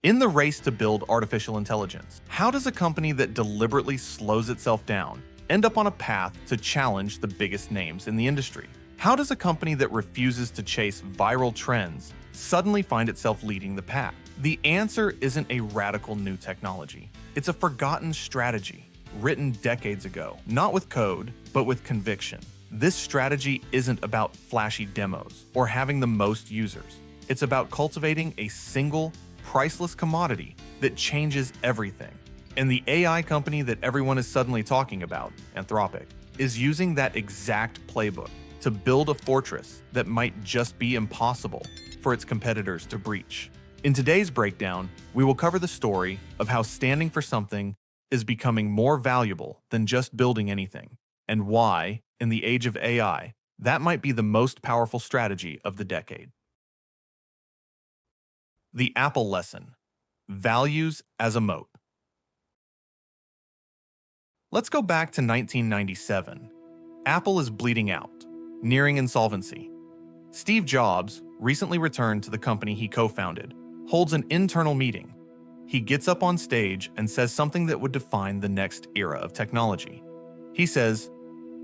In the race to build artificial intelligence, how does a company that deliberately slows itself down end up on a path to challenge the biggest names in the industry? How does a company that refuses to chase viral trends suddenly find itself leading the pack? The answer isn't a radical new technology. It's a forgotten strategy, written decades ago, not with code, but with conviction. This strategy isn't about flashy demos or having the most users. It's about cultivating a single, priceless commodity that changes everything. And the AI company that everyone is suddenly talking about, Anthropic, is using that exact playbook to build a fortress that might just be impossible for its competitors to breach. In today's breakdown, we will cover the story of how standing for something is becoming more valuable than just building anything, and why, in the age of AI, that might be the most powerful strategy of the decade. The Apple lesson: values as a moat. Let's go back to 1997. Apple is bleeding out, nearing insolvency. Steve Jobs, recently returned to the company he co-founded, holds an internal meeting. He gets up on stage and says something that would define the next era of technology. He says,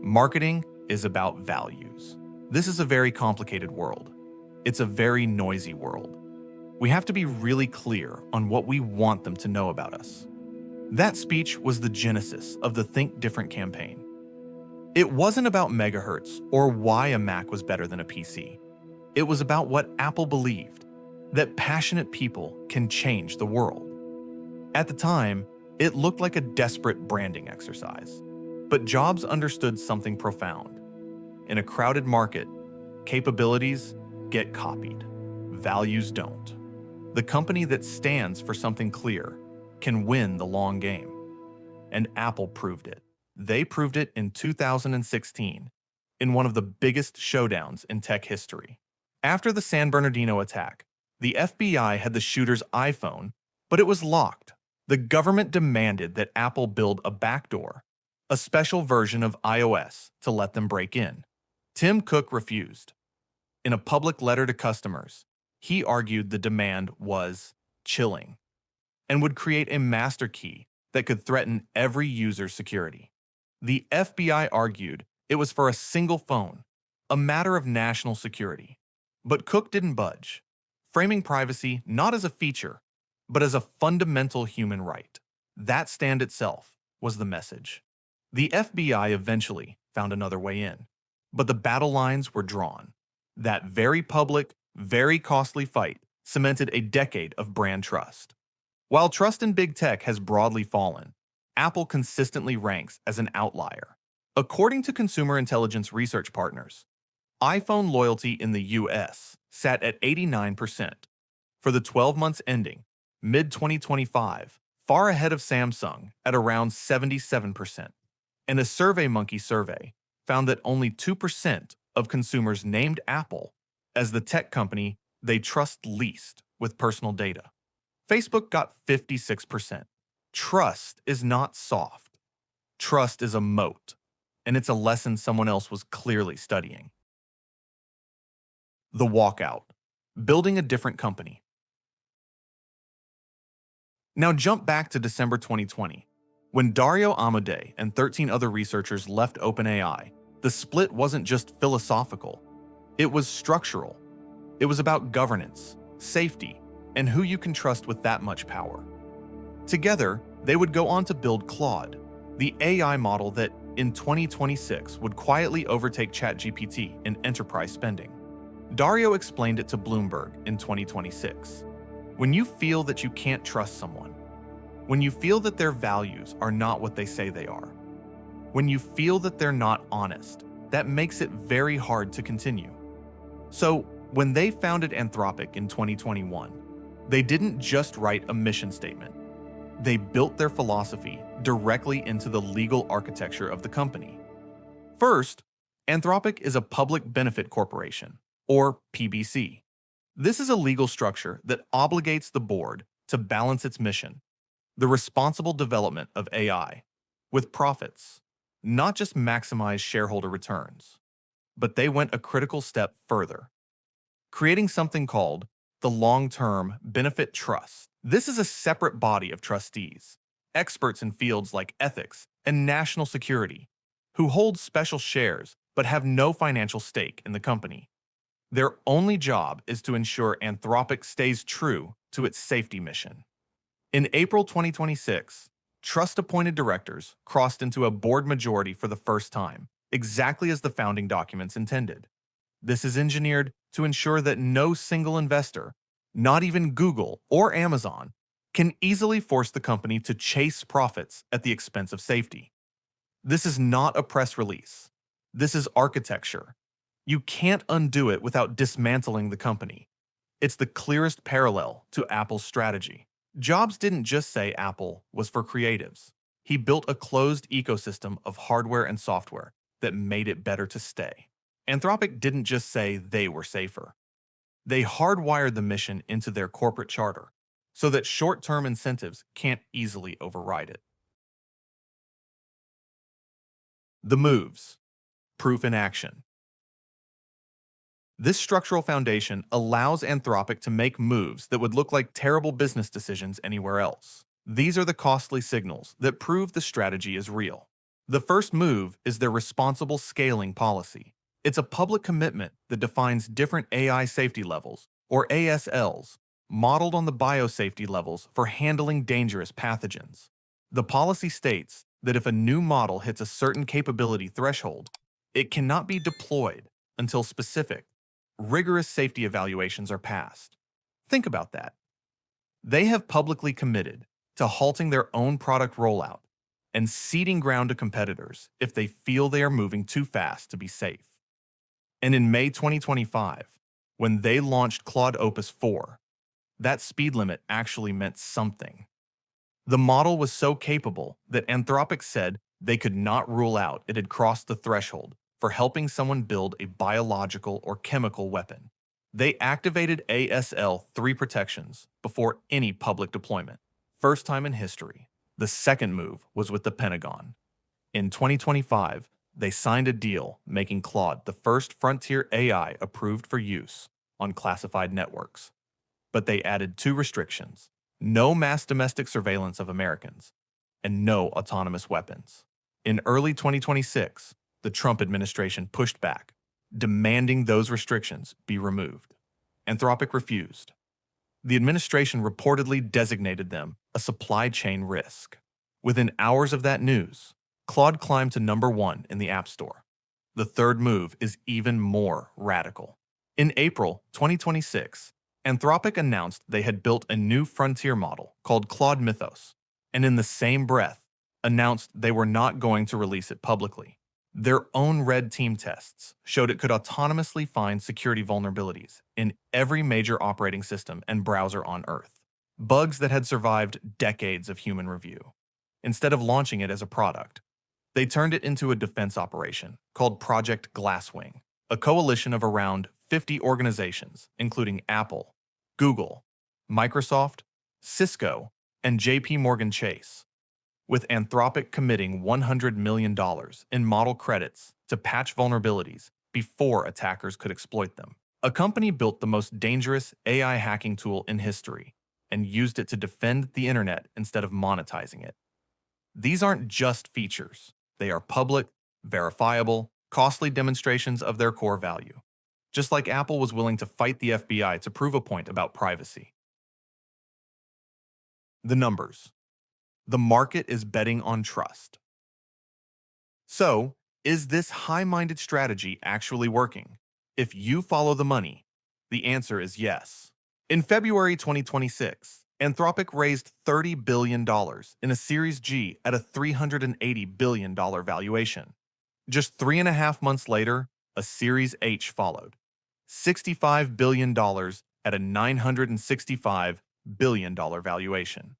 "Marketing is about values." This is a very complicated world. It's a very noisy world. We have to be really clear on what we want them to know about us. That speech was the genesis of the Think Different campaign. It wasn't about megahertz or why a Mac was better than a PC. It was about what Apple believed, that passionate people can change the world. At the time, it looked like a desperate branding exercise. But Jobs understood something profound. In a crowded market, capabilities get copied. Values don't. The company that stands for something clear can win the long game. And Apple proved it. They proved it in 2016, in one of the biggest showdowns in tech history. After the San Bernardino attack, the FBI had the shooter's iPhone, but it was locked. The government demanded that Apple build a backdoor, a special version of iOS, to let them break in. Tim Cook refused. In a public letter to customers, he argued the demand was chilling and would create a master key that could threaten every user's security. The FBI argued it was for a single phone, a matter of national security. But Cook didn't budge, framing privacy not as a feature, but as a fundamental human right. That stand itself was the message. The FBI eventually found another way in, but the battle lines were drawn. That very public, very costly fight cemented a decade of brand trust. While trust in big tech has broadly fallen, Apple consistently ranks as an outlier. According to consumer intelligence research partners, iPhone loyalty in the US sat at 89% for the 12 months ending mid-2025, far ahead of Samsung at around 77%. And a SurveyMonkey survey found that only 2% of consumers named Apple as the tech company they trust least with personal data. Facebook got 56%. Trust is not soft. Trust is a moat, and it's a lesson someone else was clearly studying. The Walkout: building a different company. Now jump back to December 2020. When Dario Amodei and 13 other researchers left OpenAI, the split wasn't just philosophical. It was structural. It was about governance, safety, and who you can trust with that much power. Together, they would go on to build Claude, the AI model that, in 2026, would quietly overtake ChatGPT in enterprise spending. Dario explained it to Bloomberg in 2026. When you feel that you can't trust someone, when you feel that their values are not what they say they are, when you feel that they're not honest, that makes it very hard to continue. So, when they founded Anthropic in 2021, they didn't just write a mission statement. They built their philosophy directly into the legal architecture of the company. First, Anthropic is a public benefit corporation, or PBC. This is a legal structure that obligates the board to balance its mission, the responsible development of AI, with profits, not just maximize shareholder returns. But they went a critical step further, creating something called the Long-Term Benefit Trust. This is a separate body of trustees, experts in fields like ethics and national security, who hold special shares but have no financial stake in the company. Their only job is to ensure Anthropic stays true to its safety mission. In April 2026, trust-appointed directors crossed into a board majority for the first time, exactly as the founding documents intended. This is engineered to ensure that no single investor, not even Google or Amazon, can easily force the company to chase profits at the expense of safety. This is not a press release. This is architecture. You can't undo it without dismantling the company. It's the clearest parallel to Apple's strategy. Jobs didn't just say Apple was for creatives. He built a closed ecosystem of hardware and software that made it better to stay. Anthropic didn't just say they were safer. They hardwired the mission into their corporate charter so that short-term incentives can't easily override it. The moves. Proof in action. This structural foundation allows Anthropic to make moves that would look like terrible business decisions anywhere else. These are the costly signals that prove the strategy is real. The first move is their responsible scaling policy. It's a public commitment that defines different AI safety levels, or ASLs, modeled on the biosafety levels for handling dangerous pathogens. The policy states that if a new model hits a certain capability threshold, it cannot be deployed until specific, rigorous safety evaluations are passed. Think about that. They have publicly committed to halting their own product rollout and ceding ground to competitors if they feel they are moving too fast to be safe. And in May 2025, when they launched Claude Opus 4, that speed limit actually meant something. The model was so capable that Anthropic said they could not rule out it had crossed the threshold for helping someone build a biological or chemical weapon. They activated ASL 3 protections before any public deployment. First time in history. The second move was with the Pentagon. In 2025, they signed a deal making Claude the first frontier AI approved for use on classified networks. But they added 2 restrictions: no mass domestic surveillance of Americans, and no autonomous weapons. In early 2026, the Trump administration pushed back, demanding those restrictions be removed. Anthropic refused. The administration reportedly designated them a supply chain risk. Within hours of that news, Claude climbed to #1 in the App Store. The third move is even more radical. In April 2026, Anthropic announced they had built a new frontier model called Claude Mythos, and in the same breath, announced they were not going to release it publicly. Their own red team tests showed it could autonomously find security vulnerabilities in every major operating system and browser on Earth, bugs that had survived decades of human review. Instead of launching it as a product, they turned it into a defense operation called Project Glasswing, a coalition of around 50 organizations, including Apple, Google, Microsoft, Cisco, and JP Morgan Chase, with Anthropic committing $100 million in model credits to patch vulnerabilities before attackers could exploit them. A company built the most dangerous AI hacking tool in history and used it to defend the internet instead of monetizing it. These aren't just features. They are public, verifiable, costly demonstrations of their core value, just like Apple was willing to fight the FBI to prove a point about privacy. The numbers. The market is betting on trust. So, is this high-minded strategy actually working? If you follow the money, the answer is yes. In February 2026, Anthropic raised $30 billion in a Series G at a $380 billion valuation. Just 3.5 months later, a Series H followed. $65 billion at a $965 billion valuation.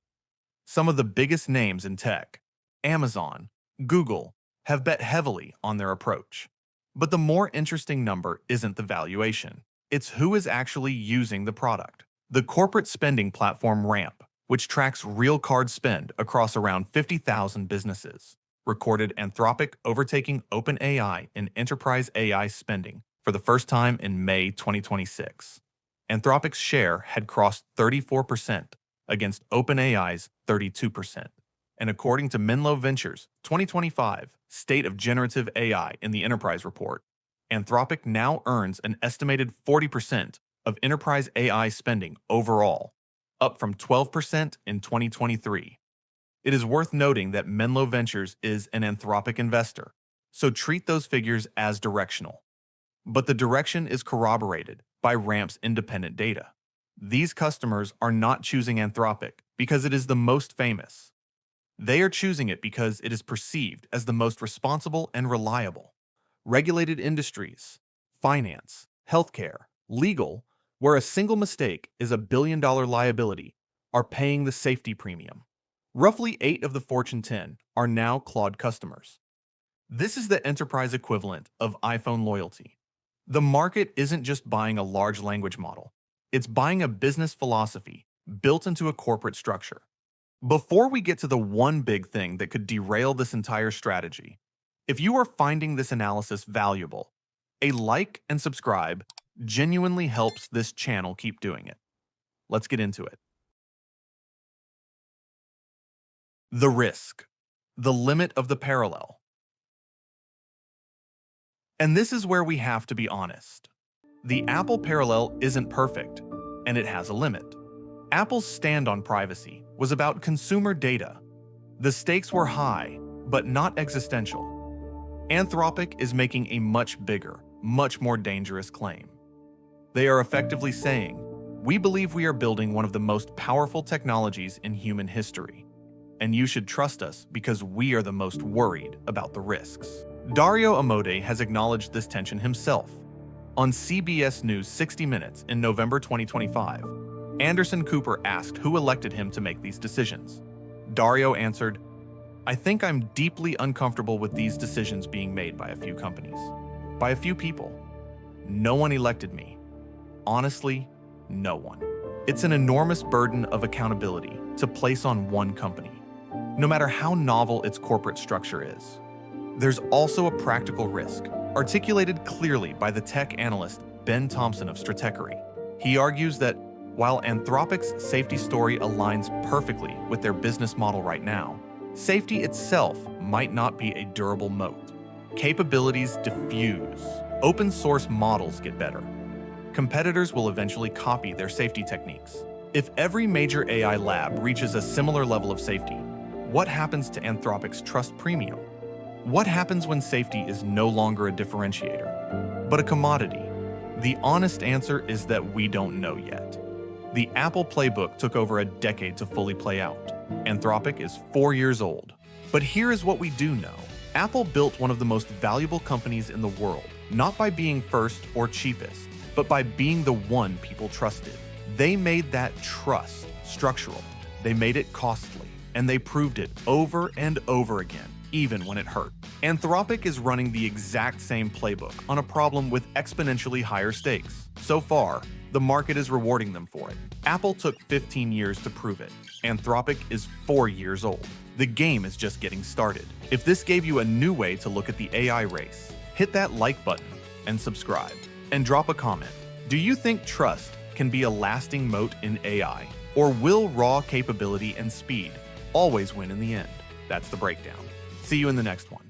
Some of the biggest names in tech, Amazon, Google, have bet heavily on their approach. But the more interesting number isn't the valuation. It's who is actually using the product. The corporate spending platform Ramp, which tracks real card spend across around 50,000 businesses, recorded Anthropic overtaking OpenAI in enterprise AI spending for the first time in May 2026. Anthropic's share had crossed 34%, against OpenAI's 32%. And according to Menlo Ventures' 2025 State of Generative AI in the Enterprise Report, Anthropic now earns an estimated 40% of enterprise AI spending overall, up from 12% in 2023. It is worth noting that Menlo Ventures is an Anthropic investor, so treat those figures as directional. But the direction is corroborated by Ramp's independent data. These customers are not choosing Anthropic because it is the most famous. They are choosing it because it is perceived as the most responsible and reliable. Regulated industries, finance, healthcare, legal, where a single mistake is a billion-dollar liability, are paying the safety premium. Roughly 8 of the Fortune 10 are now Claude customers. This is the enterprise equivalent of iPhone loyalty. The market isn't just buying a large language model. It's buying a business philosophy built into a corporate structure. Before we get to the one big thing that could derail this entire strategy, if you are finding this analysis valuable, a like and subscribe genuinely helps this channel keep doing it. Let's get into it. The risk, the limit of the parallel. And this is where we have to be honest. The Apple parallel isn't perfect, and it has a limit. Apple's stand on privacy was about consumer data. The stakes were high, but not existential. Anthropic is making a much bigger, much more dangerous claim. They are effectively saying, we believe we are building one of the most powerful technologies in human history, and you should trust us because we are the most worried about the risks. Dario Amodei has acknowledged this tension himself. On CBS News 60 Minutes in November 2025, Anderson Cooper asked who elected him to make these decisions. Dario answered, I think I'm deeply uncomfortable with these decisions being made by a few companies, by a few people. No one elected me. Honestly, no one. It's an enormous burden of accountability to place on one company, no matter how novel its corporate structure is. There's also a practical risk, articulated clearly by the tech analyst Ben Thompson of Stratechery. He argues that while Anthropic's safety story aligns perfectly with their business model right now, safety itself might not be a durable moat. Capabilities diffuse. Open source models get better. Competitors will eventually copy their safety techniques. If every major AI lab reaches a similar level of safety, what happens to Anthropic's trust premium? What happens when safety is no longer a differentiator, but a commodity? The honest answer is that we don't know yet. The Apple Playbook took over a decade to fully play out. Anthropic is 4 years old. But here is what we do know. Apple built one of the most valuable companies in the world, not by being first or cheapest, but by being the one people trusted. They made that trust structural. They made it costly, and they proved it over and over again, even when it hurt. Anthropic is running the exact same playbook on a problem with exponentially higher stakes. So far, the market is rewarding them for it. Apple took 15 years to prove it. Anthropic is 4 years old. The game is just getting started. If this gave you a new way to look at the AI race, hit that like button and subscribe. And drop a comment. Do you think trust can be a lasting moat in AI? Or will raw capability and speed always win in the end? That's the breakdown. See you in the next one.